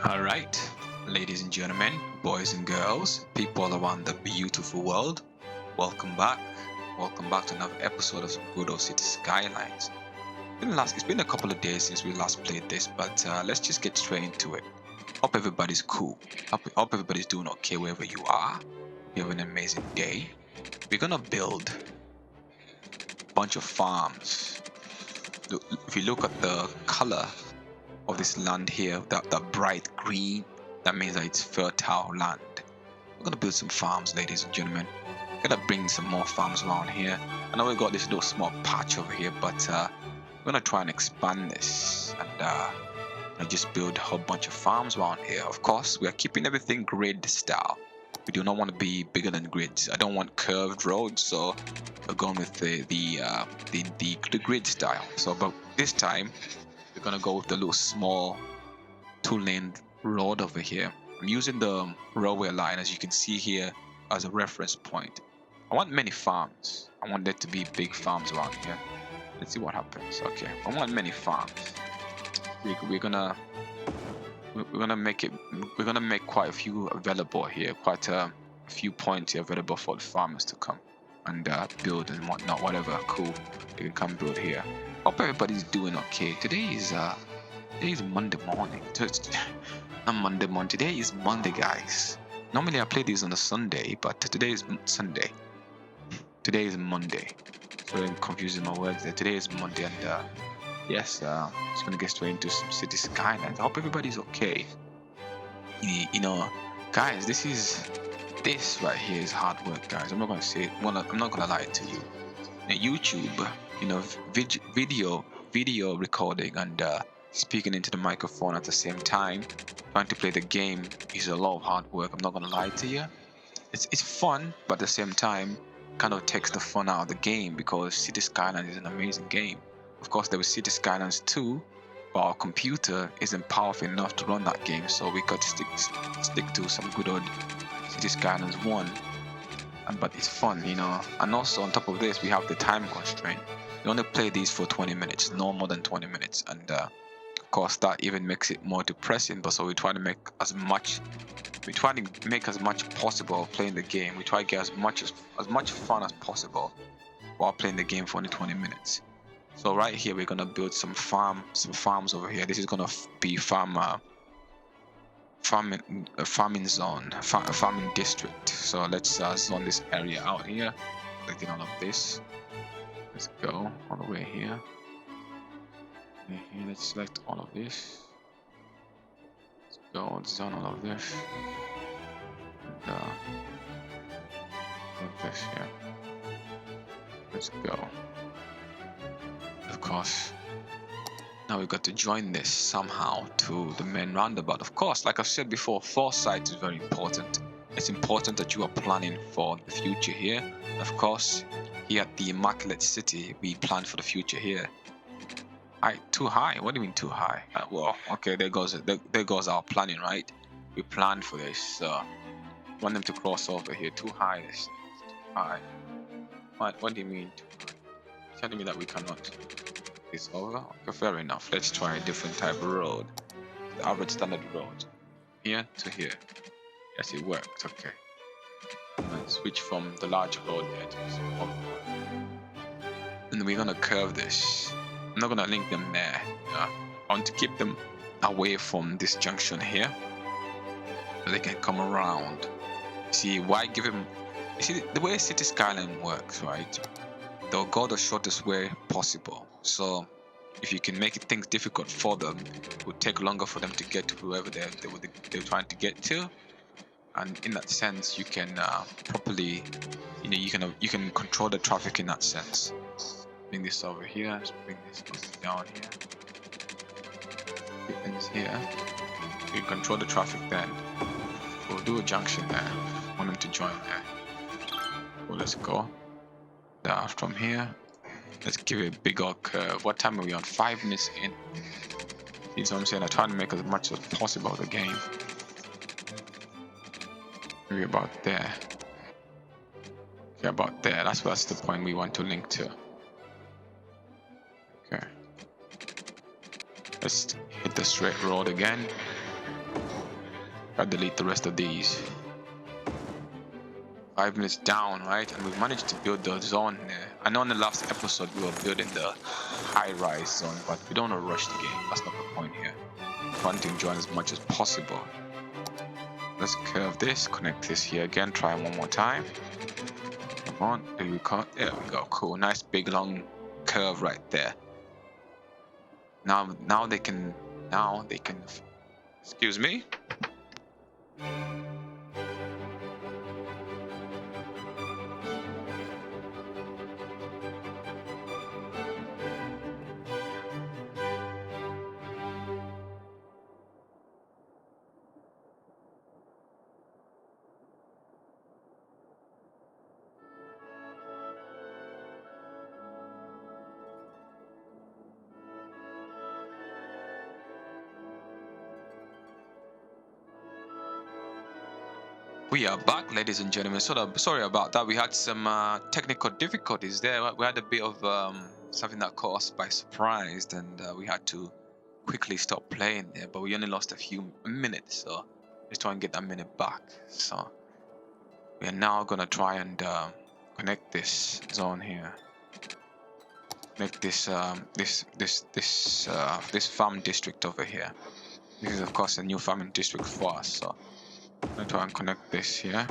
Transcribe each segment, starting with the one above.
Alright, ladies and gentlemen, boys and girls, people all around the beautiful world, welcome back. Welcome back to another episode of some good old city Skylines. It's been a couple of days since we last played this, but let's just get straight into it. Hope everybody's cool. Hope everybody's doing okay wherever you are. You have an amazing day. We're gonna build a bunch of farms. If you look at the color of this land here, that bright green, that means that it's fertile land. We're gonna build some farms, ladies and gentlemen. Gotta bring some more farms around here. I know we got this little small patch over here, but we're gonna try and expand this and just build a whole bunch of farms around here. Of course, we are keeping everything grid style. We do not want to be bigger than grids. I don't want curved roads, so we're going with the grid style. So, but this time we're gonna go with the little small two-lane road over here. I'm using the railway line, as you can see here, as a reference point. I want many farms. I want there to be big farms around here. Let's see what happens. Okay, I want many farms. We're gonna make quite a few available here, quite a few points here available for the farmers to come and build and whatnot, whatever cool they can come build here. Hope everybody's doing okay. Today is Monday morning. Not Monday morning. Today is Monday, guys. Normally I play these on a Sunday, but today is Sunday. Today is Monday. So I'm confusing my words there. Today is Monday, and yes, just gonna get straight into some city skylines. I hope everybody's okay. You know, guys, this right here is hard work, guys. I'm not gonna say it. I'm not gonna lie to you. Now, YouTube, you know, video recording and speaking into the microphone at the same time, trying to play the game is a lot of hard work. I'm not gonna lie to you. It's fun, but at the same time, kind of takes the fun out of the game because City Skylines is an amazing game. Of course, there was City Skylines 2, but our computer isn't powerful enough to run that game, so we got to stick to some good old City Skylines 1. But it's fun, you know. And also on top of this, we have the time constraint. We only play these for 20 minutes, no more than 20 minutes, and of course that even makes it more depressing. But so we try to make as much possible playing the game. We try to get as much fun as possible while playing the game for only 20 minutes. So right here we're gonna build some farms over here. This is gonna be farming zone, farming district. So let's zone this area out here. Clicking all of this. Let's go all the way here. Here, let's select all of this. Let's go zone all of this. And all of this here. Let's go. Of course. Now we've got to join this somehow to the main roundabout. Of course, like I've said before, foresight is very important. It's important that you are planning for the future here. Of course, here at the Immaculate City, we plan for the future here. Too high? What do you mean too high? Well, okay, there goes our planning, right? We planned for this. So want them to cross over here. Too high. This too high. What do you mean too high? You're telling me that we cannot? It's over? Okay, fair enough. Let's try a different type of road. The average standard road. Here to here. Yes, it worked. Okay. Let's switch from the large road there to the small road. And we're gonna curve this. I'm not gonna link them there. I want to keep them away from this junction here. So they can come around. See, why give them... You see, the way City Skyline works, right? They'll go the shortest way possible. So if you can make things difficult for them, it would take longer for them to get to whoever they're trying to get to. And in that sense, you can properly, you can control the traffic in that sense. Bring this over here. Let's bring this down here. Bring this here. You can control the traffic then. We'll do a junction there. I want them to join there. Well, let's go. From here, let's give it a big old curve. What time are we on? 5 minutes in. See what I'm saying? I try to make as much as possible of the game. Maybe about there. Okay, about there. That's the point we want to link to. Okay. Let's hit the straight road again. I'll delete the rest of these. 5 minutes down, right? And we've managed to build the zone there. I know in the last episode we were building the high-rise zone, but we don't want to rush the game. That's not the point here. We want to enjoy as much as possible. Let's curve this, connect this here again, try one more time. Come on, there we go. There we go. Cool. Nice big long curve right there. Now they can excuse me. We are back, ladies and gentlemen. Sorry about that. We had some technical difficulties there. We had a bit of something that caught us by surprise, and we had to quickly stop playing there. But we only lost a few minutes, so let's try and get that minute back. So we are now gonna try and connect this zone here. Make this this farm district over here. This is of course a new farming district for us. So I'm gonna try and connect this here.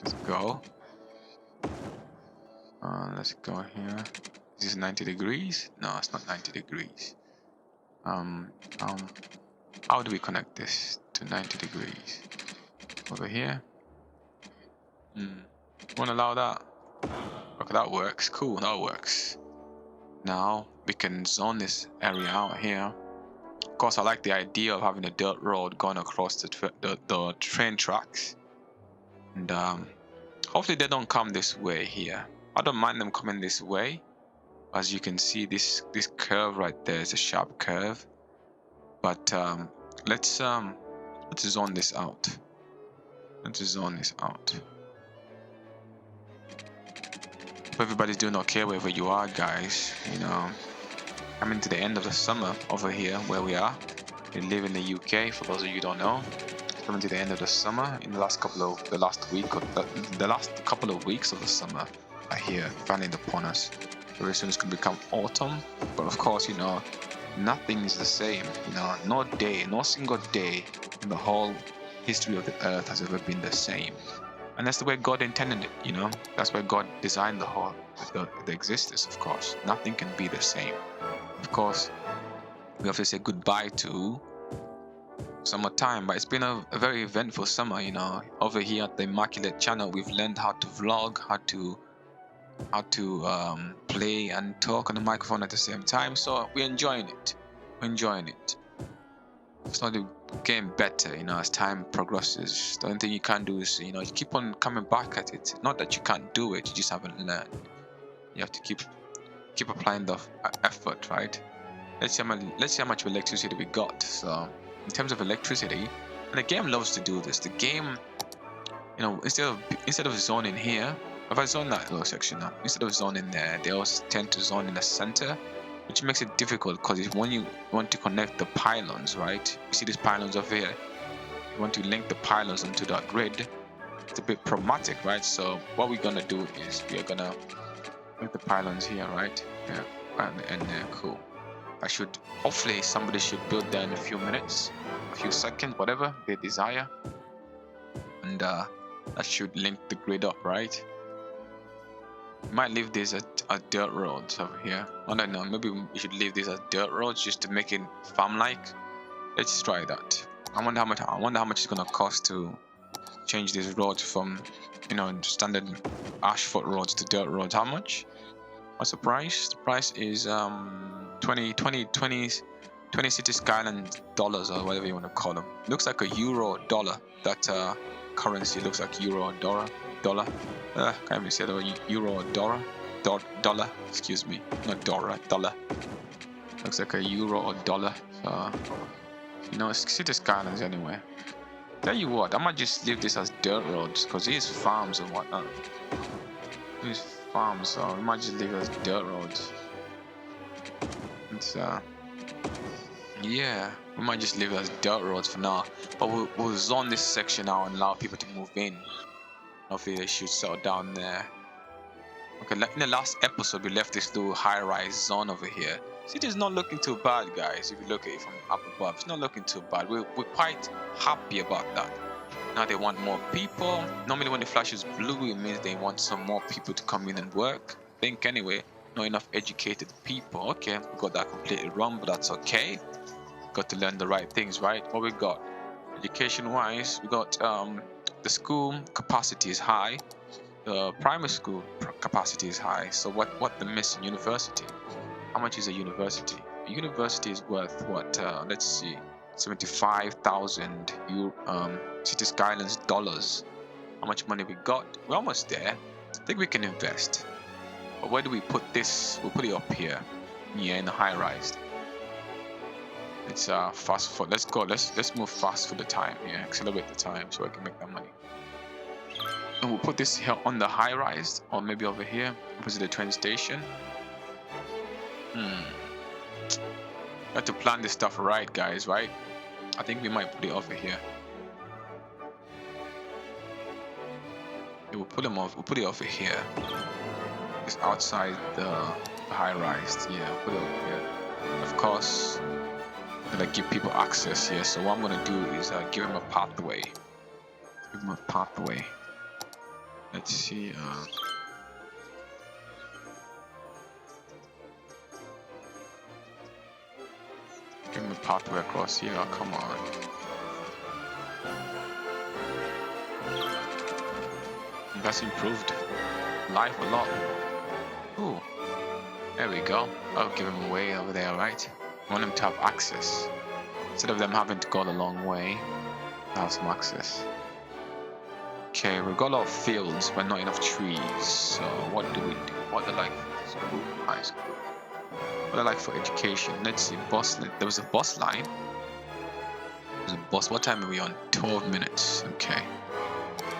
Let's go. Let's go here. This is 90 degrees. No, it's not 90 degrees. How do we connect this to 90 degrees? Over here. Won't allow that. Okay, that works. Cool, that works. Now we can zone this area out here. Of course, I like the idea of having a dirt road going across the train tracks, and hopefully they don't come this way here. I don't mind them coming this way. As you can see, this curve right there is a sharp curve. But let's zone this out. Let's zone this out. Hope everybody's doing okay wherever you are, guys. You know, coming to the end of the summer over here where we are. We live in the UK. For those of you who don't know, coming to the end of the summer. In the last couple of the last couple of weeks of the summer are here, finally upon us. Very soon it's going to become autumn. But of course, you know, nothing is the same. You know, no single day in the whole history of the earth has ever been the same. And that's the way God intended it, you know. That's why God designed the existence, of course. Nothing can be the same. Of course, we have to say goodbye to summertime, but it's been a very eventful summer, you know. Over here at the Immaculate Channel, we've learned how to vlog, how to play and talk on the microphone at the same time. So we're enjoying it. It's not getting better, you know, as time progresses. The only thing you can do is, you know, you keep on coming back at it. Not that you can't do it, you just haven't learned. You have to keep applying the effort, right? Let's see how much electricity we got. So in terms of electricity, and the game loves to do this. The game, you know, instead of zoning here, if I zone that little section now, instead of zoning there, they always tend to zone in the center, which makes it difficult because when you want to connect the pylons, right? You see these pylons over here. You want to link the pylons onto that grid. It's a bit problematic, right? So what we're gonna do is we are gonna link the pylons here, right? Yeah, right on the end there. Cool. Hopefully somebody should build there in a few minutes, a few seconds, whatever they desire, and that should link the grid up, right? Might leave this as dirt roads over here. I don't know, maybe we should leave this as dirt roads just to make it farm-like. Let's try that. I wonder how much it's gonna cost to change these roads from, you know, standard asphalt roads to dirt roads. How much? What's the price? The price is 20 city Skyline dollars, or whatever you want to call them. Looks like a euro dollar. That currency looks like euro or dollar. Can't even say the euro or dollar. Excuse me, not dollar. Looks like a euro or dollar. So, you know, it's city Skylines anyway. Tell you what, I might just leave this as dirt roads because these farms and whatnot. These farms, so we might just leave it as dirt roads. It's Yeah, we might just leave it as dirt roads for now, but we'll zone this section now and allow people to move in. Hopefully they should settle down there. Okay, in the last episode we left this little high-rise zone over here. City's not looking too bad, guys. If you look at it from up above, it's not looking too bad. We're quite happy about that. Now they want more people. Normally when the flash is blue, it means they want some more people to come in and work. Think anyway, not enough educated people. Okay, we got that completely wrong, but that's okay. Got to learn the right things, right? What we got? Education wise, we got the school capacity is high. The primary school capacity is high. So what the missing? University. How much is a university? A university is worth what? Let's see, 75,000 City Skylines dollars. How much money we got? We're almost there. I think we can invest. But where do we put this? We'll put it up here. Yeah, in the high rise. It's fast forward. Let's go. Let's move fast for the time. Yeah, accelerate the time so I can make that money. And we'll put this here on the high rise, or maybe over here, opposite the train station. Got to plan this stuff right, guys. Right? I think we might put it over here. Yeah, we'll put them off. We'll put it over here. It's outside the high rise. Yeah, we'll put it over here. Of course, I'm gonna give people access here. So what I'm gonna do is give them a pathway. Give them a pathway. Let's see. Give them a pathway across here. Oh, come on. That's improved life a lot. Ooh, there we go. I'll give them a way over there, right? I want them to have access instead of them having to go the long way. To have some access. Okay, we've got a lot of fields, but not enough trees. So what do we do? What do I like for school? High school. What do I like for education? Let's see. Bus. There was a bus line. There's a bus. What time are we on? 12 minutes. Okay.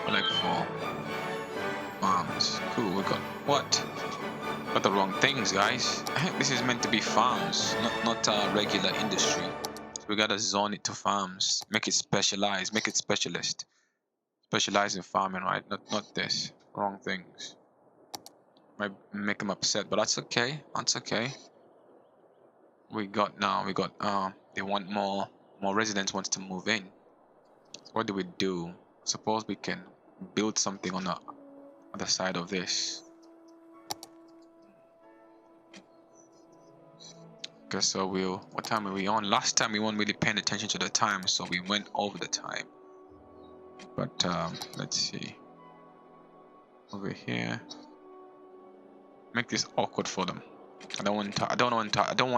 What like for farms? Cool. We got what? Got the wrong things, guys. This is meant to be farms, not regular industry. So we gotta zone it to farms. Make it specialized. Make it specialist. Specialize in farming, right? Not this. Wrong things. Might make them upset, but that's okay. That's okay. We got they want more residents wants to move in. So what do we do? Suppose we can build something on the other side of this. Okay, so what time are we on? Last time we weren't really paying attention to the time, so we went over the time. But let's see. Over here. Make this awkward for them. I don't want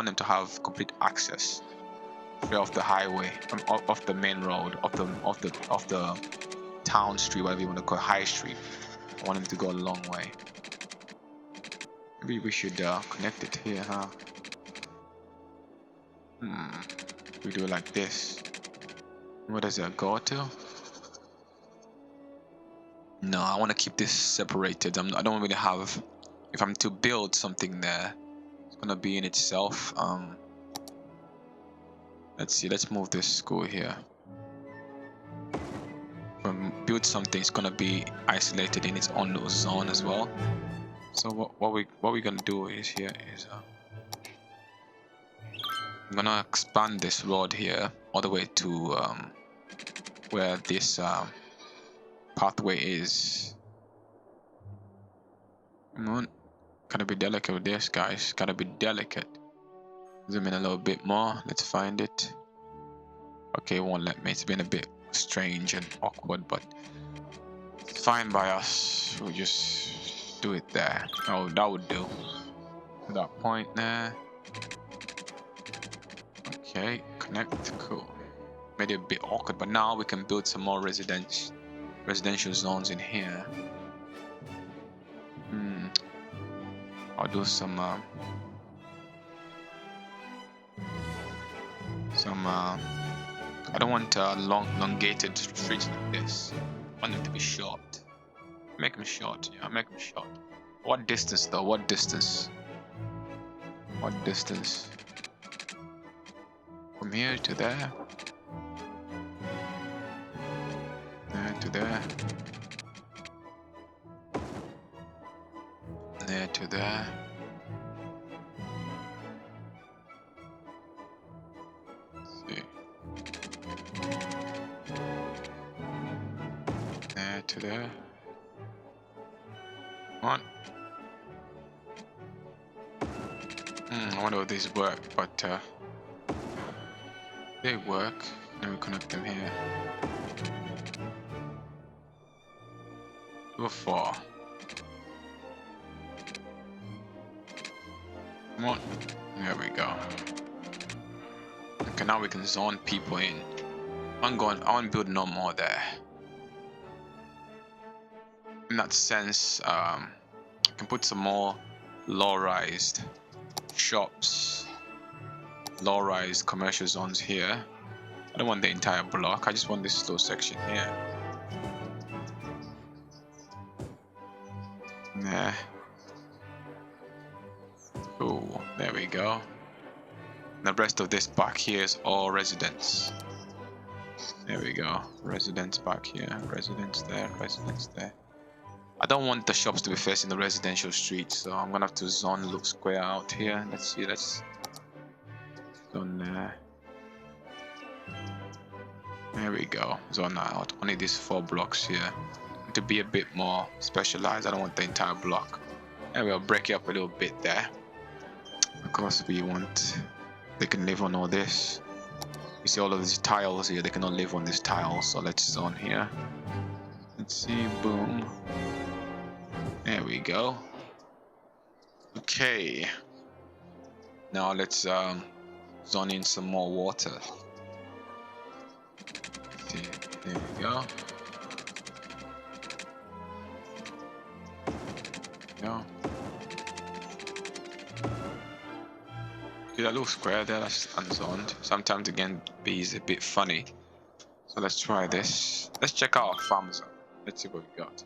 them to have complete access straight off the highway, off the main road, off the town street, whatever you want to call it, high street. I want them to go a long way. Maybe we should connect it here, huh? We do it like this. Where does it go to? No, I want to keep this separated. I don't really have. If I'm to build something there, it's gonna be in itself. Let's see. Let's move this school here. When we build something, it's gonna be isolated in its own little zone as well. So what we're gonna do is I'm gonna expand this road here all the way to where this pathway is. Come on, gotta be delicate with this, guys. Gotta be delicate. Zoom in a little bit more. Let's find it. Okay, it won't let me. It's been a bit strange and awkward, but it's fine by us. We'll just do it there. Oh, that would do. To that point there. Okay, connect. Cool. Made it a bit awkward, but now we can build some more residential zones in here. I'll do some I don't want elongated streets like this. I want them to be short. Make them short. Yeah, make them short. What distance though? What distance? What distance? From here to there. There to there. There to there. Let's see. There to there. Come on. I wonder if these work, but they work. Let me connect them here. Go for. Come on. There we go. Okay, now we can zone people in. I want to build no more there. In that sense, I can put some more low-rise shops, low-rise commercial zones here. I don't want the entire block, I just want this little section here. Yeah. Cool, there we go. The rest of this back here is all residents. There we go. Residents back here, residents there, residents there. I don't want the shops to be facing the residential street, so I'm gonna have to zone look square out here. Let's see, let's zone there. There we go. Zone out. Only these 4 blocks here. To be a bit more specialized, I don't want the entire block. And we'll break it up a little bit there. Of course, we want they can live on all this. You see all of these tiles here, they cannot live on these tiles, so let's zone here. Let's see, boom. There we go. Okay. Now let's zone in some more water. See, there we go. No. See that little square there, that's unzoned. Sometimes again B is a bit funny. So let's try this. Let's check out our farm zone. Let's see what we got.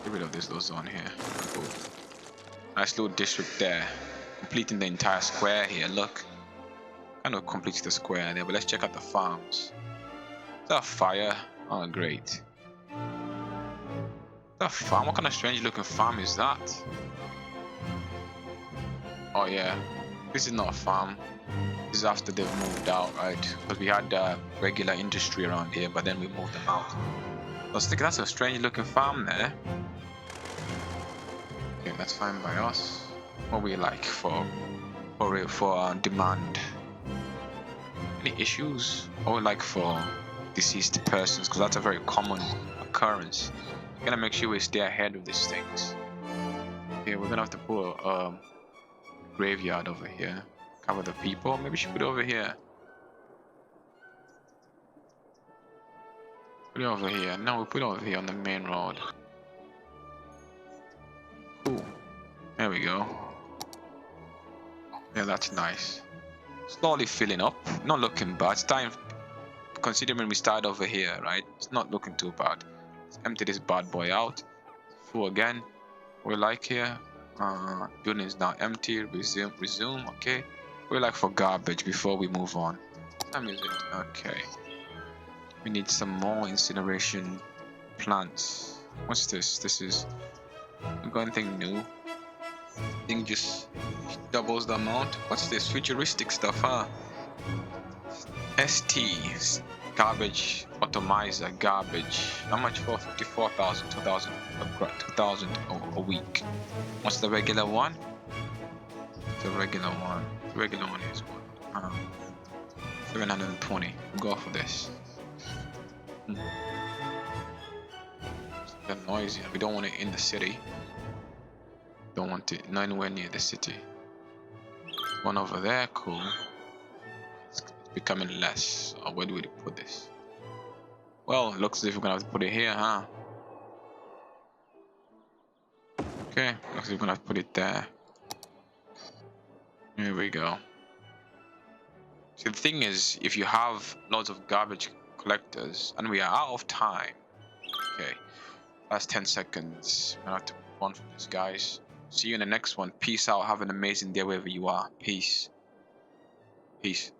Get rid of this little zone here. Cool. Nice little district there. Completing the entire square here, look. Kind of completes the square there, but let's check out the farms. Is that a fire? Oh, great. That farm? What kind of strange looking farm is that? Oh yeah, this is not a farm. This is after they've moved out, right? Because we had regular industry around here, but then we moved them out. I was thinking that's a strange looking farm there. Okay, that's fine by us. What we like for demand? Any issues? Or like for deceased persons? Because that's a very common occurrence. We're gonna make sure we stay ahead of these things. Okay, we're gonna have to put a graveyard over here. Cover the people. Maybe we should put it over here. Put it over here. No, we'll put it over here on the main road. Cool. There we go. Yeah, that's nice. Slowly filling up. Not looking bad. It's time, considering we started over here, right? It's not looking too bad. Let's empty this bad boy out. Full again. We like here. Building is now empty. Resume. Okay. We like for garbage before we move on. What time is it? Okay. We need some more incineration plants. What's this? This is. We got anything new? I think just doubles the amount. What's this? Futuristic stuff, huh? ST garbage atomizer garbage. How much for? 54,000, 2,000 a week. What's the regular one? The regular one. The regular one is what? 720. We'll go for this. It's noisy. We don't want it in the city. Don't want it anywhere near the city. One over there, cool. It's becoming less. Oh, where do we put this? Well, looks as if we're gonna have to put it here, huh? Okay, looks like we're gonna have to put it there. Here we go. So the thing is, if you have lots of garbage collectors, and we are out of time. Okay, last 10 seconds. We're gonna have to move on from this, guys. See you in the next one. Peace out. Have an amazing day wherever you are. Peace. Peace.